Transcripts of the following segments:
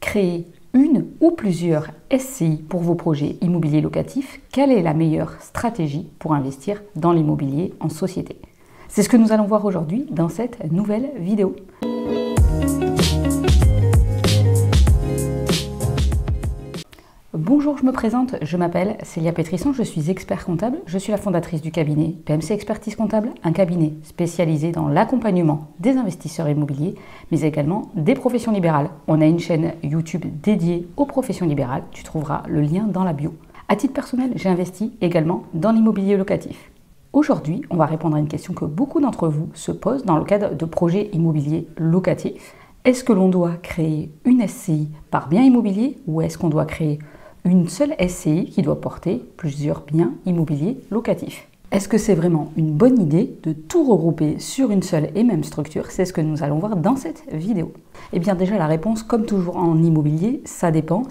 créer une ou plusieurs SCI pour vos projets immobiliers locatifs, quelle est la meilleure stratégie pour investir dans l'immobilier en société? C'est ce que nous allons voir aujourd'hui dans cette nouvelle vidéo. Bonjour, je me présente, je m'appelle Célia Pétrisson, je suis expert comptable, je suis la fondatrice du cabinet PMC Expertise Comptable, un cabinet spécialisé dans l'accompagnement des investisseurs immobiliers, mais également des professions libérales. On a une chaîne YouTube dédiée aux professions libérales, tu trouveras le lien dans la bio. À titre personnel, j'ai investi également dans l'immobilier locatif. Aujourd'hui, on va répondre à une question que beaucoup d'entre vous se posent dans le cadre de projets immobiliers locatifs. Est-ce que l'on doit créer une SCI par bien immobilier ou est-ce qu'on doit créer une seule SCI qui doit porter plusieurs biens immobiliers locatifs? Est-ce que c'est vraiment une bonne idée de tout regrouper sur une seule et même structure? C'est ce que nous allons voir dans cette vidéo. Eh bien déjà la réponse, comme toujours en immobilier, ça dépend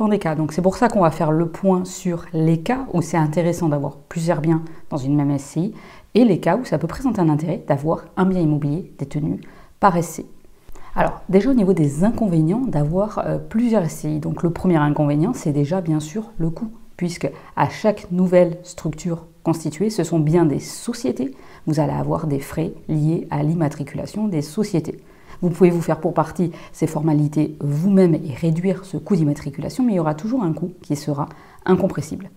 des cas. Donc c'est pour ça qu'on va faire le point sur les cas où c'est intéressant d'avoir plusieurs biens dans une même SCI et les cas où ça peut présenter un intérêt d'avoir un bien immobilier détenu par SCI. Alors déjà au niveau des inconvénients d'avoir plusieurs SCI, donc le premier inconvénient c'est déjà bien sûr le coût, puisque à chaque nouvelle structure constituée, ce sont bien des sociétés, vous allez avoir des frais liés à l'immatriculation des sociétés. Vous pouvez vous faire pour partie ces formalités vous-même et réduire ce coût d'immatriculation, mais il y aura toujours un coût qui sera incompressible.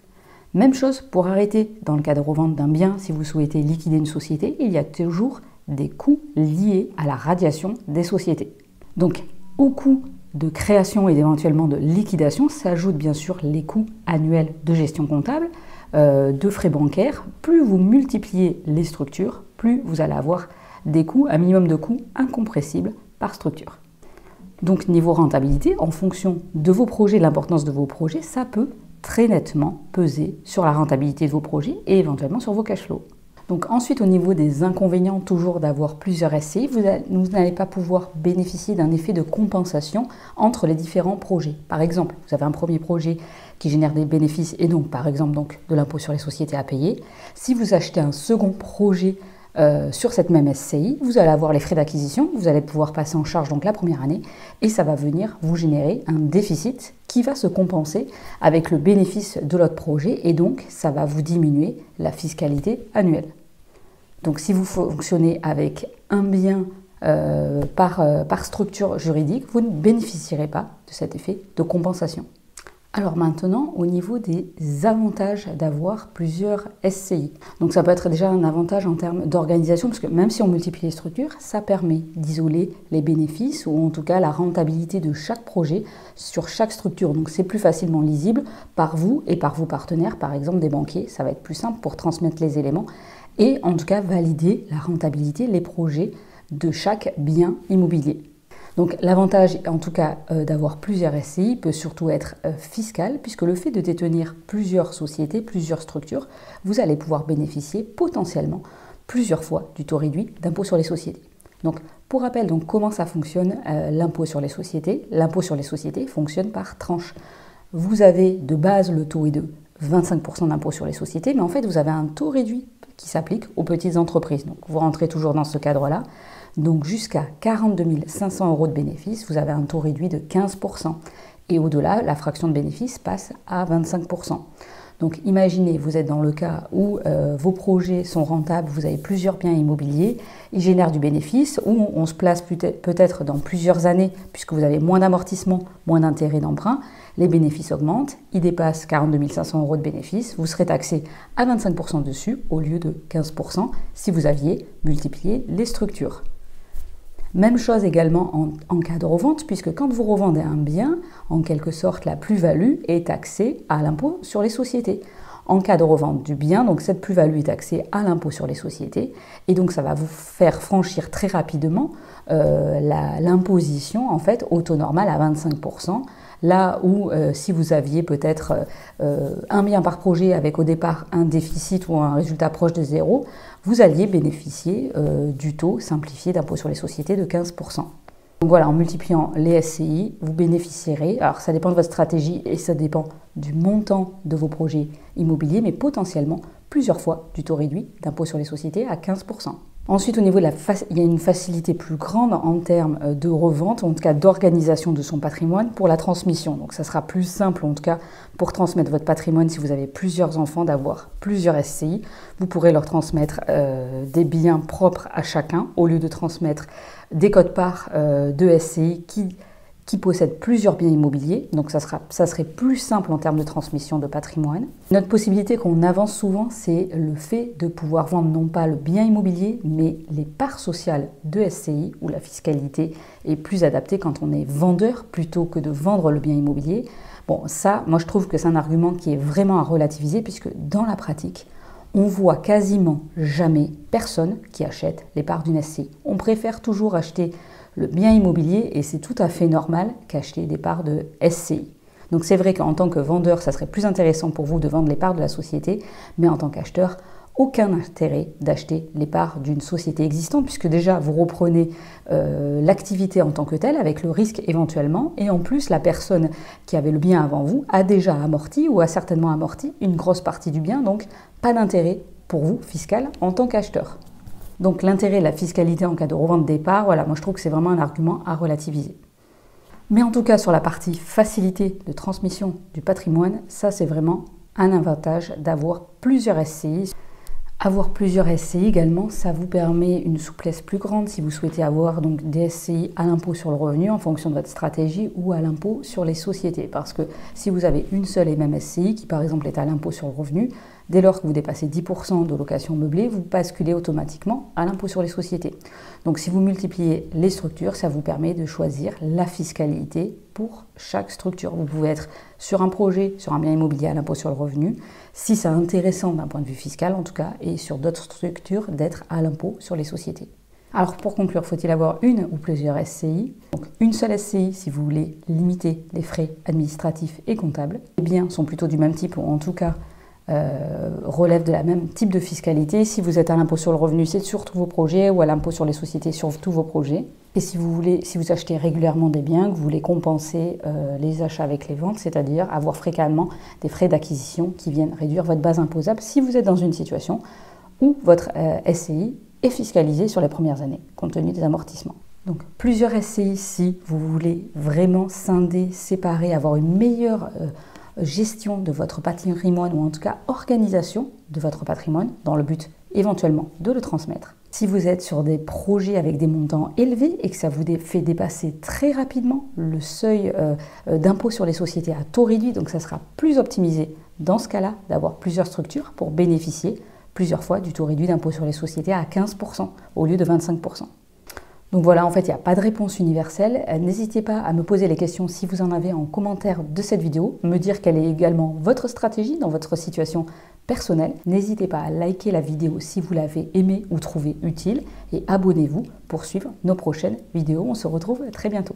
Même chose pour arrêter dans le cas de revente d'un bien, si vous souhaitez liquider une société, il y a toujours des coûts liés à la radiation des sociétés. Donc, au coût de création et éventuellement de liquidation s'ajoutent bien sûr les coûts annuels de gestion comptable, de frais bancaires. Plus vous multipliez les structures, plus vous allez avoir des coûts, un minimum de coûts incompressibles par structure. Donc, niveau rentabilité, en fonction de vos projets, l'importance de vos projets, ça peut très nettement peser sur la rentabilité de vos projets et éventuellement sur vos cash flows. Donc ensuite, au niveau des inconvénients, toujours d'avoir plusieurs SCI, vous n'allez pas pouvoir bénéficier d'un effet de compensation entre les différents projets. Par exemple, vous avez un premier projet qui génère des bénéfices et donc, par exemple, de l'impôt sur les sociétés à payer. Si vous achetez un second projet sur cette même SCI, vous allez avoir les frais d'acquisition, vous allez pouvoir passer en charge donc la première année et ça va venir vous générer un déficit qui va se compenser avec le bénéfice de l'autre projet et donc ça va vous diminuer la fiscalité annuelle. Donc si vous fonctionnez avec un bien par structure juridique, vous ne bénéficierez pas de cet effet de compensation. Alors maintenant, au niveau des avantages d'avoir plusieurs SCI. Donc ça peut être déjà un avantage en termes d'organisation, parce que même si on multiplie les structures, ça permet d'isoler les bénéfices ou en tout cas la rentabilité de chaque projet sur chaque structure. Donc c'est plus facilement lisible par vous et par vos partenaires, par exemple des banquiers. Ça va être plus simple pour transmettre les éléments et en tout cas valider la rentabilité, les projets de chaque bien immobilier. Donc l'avantage en tout cas d'avoir plusieurs SCI peut surtout être fiscal, puisque le fait de détenir plusieurs sociétés, plusieurs structures, vous allez pouvoir bénéficier potentiellement plusieurs fois du taux réduit d'impôt sur les sociétés. Donc pour rappel, donc, comment ça fonctionne l'impôt sur les sociétés? L'impôt sur les sociétés fonctionne par tranche. Vous avez de base le taux est de 25% d'impôt sur les sociétés, mais en fait vous avez un taux réduit qui s'applique aux petites entreprises. Donc vous rentrez toujours dans ce cadre-là. Donc jusqu'à 42 500 € de bénéfices, vous avez un taux réduit de 15%. Et au-delà, la fraction de bénéfices passe à 25%. Donc imaginez, vous êtes dans le cas où vos projets sont rentables, vous avez plusieurs biens immobiliers, ils génèrent du bénéfice, ou on se place peut-être dans plusieurs années, puisque vous avez moins d'amortissement, moins d'intérêt d'emprunt, les bénéfices augmentent, ils dépassent 42 500 € de bénéfices, vous serez taxé à 25% dessus au lieu de 15% si vous aviez multiplié les structures. Même chose également en cas de revente, puisque quand vous revendez un bien, en quelque sorte, la plus-value est taxée à l'impôt sur les sociétés. En cas de revente du bien, donc cette plus-value est taxée à l'impôt sur les sociétés, et donc ça va vous faire franchir très rapidement l'imposition, en fait, au taux normal à 25%, là où si vous aviez peut-être un bien par projet avec au départ un déficit ou un résultat proche de zéro, vous alliez bénéficier du taux simplifié d'impôt sur les sociétés de 15%. Donc voilà, en multipliant les SCI, vous bénéficierez, alors ça dépend de votre stratégie et ça dépend du montant de vos projets immobiliers, mais potentiellement plusieurs fois du taux réduit d'impôt sur les sociétés à 15%. Ensuite, au niveau de il y a une facilité plus grande en termes de revente, en tout cas d'organisation de son patrimoine pour la transmission. Donc ça sera plus simple en tout cas pour transmettre votre patrimoine si vous avez plusieurs enfants, d'avoir plusieurs SCI. Vous pourrez leur transmettre des biens propres à chacun au lieu de transmettre des quotes-parts de SCI qui possèdent plusieurs biens immobiliers, donc ça serait plus simple en termes de transmission de patrimoine. Notre possibilité qu'on avance souvent, c'est le fait de pouvoir vendre non pas le bien immobilier, mais les parts sociales de SCI, où la fiscalité est plus adaptée quand on est vendeur plutôt que de vendre le bien immobilier. Bon, ça, moi je trouve que c'est un argument qui est vraiment à relativiser, puisque dans la pratique, on voit quasiment jamais personne qui achète les parts d'une SCI. On préfère toujours acheter le bien immobilier et c'est tout à fait normal qu'acheter des parts de SCI. Donc c'est vrai qu'en tant que vendeur, ça serait plus intéressant pour vous de vendre les parts de la société, mais en tant qu'acheteur, aucun intérêt d'acheter les parts d'une société existante, puisque déjà vous reprenez l'activité en tant que telle, avec le risque éventuellement, et en plus la personne qui avait le bien avant vous a déjà amorti ou a certainement amorti une grosse partie du bien, donc pas d'intérêt pour vous fiscal en tant qu'acheteur. Donc l'intérêt de la fiscalité en cas de revente des parts, voilà, moi je trouve que c'est vraiment un argument à relativiser. Mais en tout cas sur la partie facilité de transmission du patrimoine, ça c'est vraiment un avantage d'avoir plusieurs SCI. Avoir plusieurs SCI également, ça vous permet une souplesse plus grande si vous souhaitez avoir donc des SCI à l'impôt sur le revenu en fonction de votre stratégie ou à l'impôt sur les sociétés. Parce que si vous avez une seule et même SCI qui par exemple est à l'impôt sur le revenu, dès lors que vous dépassez 10% de location meublée, vous basculez automatiquement à l'impôt sur les sociétés. Donc si vous multipliez les structures, ça vous permet de choisir la fiscalité pour chaque structure. Vous pouvez être sur un projet, sur un bien immobilier à l'impôt sur le revenu, si c'est intéressant d'un point de vue fiscal en tout cas, et sur d'autres structures d'être à l'impôt sur les sociétés. Alors pour conclure, faut-il avoir une ou plusieurs SCI? Donc une seule SCI si vous voulez limiter les frais administratifs et comptables. Les biens sont plutôt du même type, ou en tout cas relèvent de la même type de fiscalité. Si vous êtes à l'impôt sur le revenu, c'est sur tous vos projets, ou à l'impôt sur les sociétés sur tous vos projets. Et si vous achetez régulièrement des biens, que vous voulez compenser les achats avec les ventes, c'est-à-dire avoir fréquemment des frais d'acquisition qui viennent réduire votre base imposable si vous êtes dans une situation où votre SCI est fiscalisé sur les premières années, compte tenu des amortissements. Donc plusieurs SCI si vous voulez vraiment scinder, séparer, avoir une meilleure gestion de votre patrimoine, ou en tout cas organisation de votre patrimoine, dans le but éventuellement de le transmettre. Si vous êtes sur des projets avec des montants élevés et que ça vous fait dépasser très rapidement le seuil d'impôt sur les sociétés à taux réduit, donc ça sera plus optimisé dans ce cas-là d'avoir plusieurs structures pour bénéficier plusieurs fois du taux réduit d'impôt sur les sociétés à 15% au lieu de 25%. Donc voilà, en fait, il n'y a pas de réponse universelle. N'hésitez pas à me poser les questions si vous en avez en commentaire de cette vidéo, me dire quelle est également votre stratégie dans votre situation personnelle. N'hésitez pas à liker la vidéo si vous l'avez aimée ou trouvée utile et abonnez-vous pour suivre nos prochaines vidéos. On se retrouve très bientôt.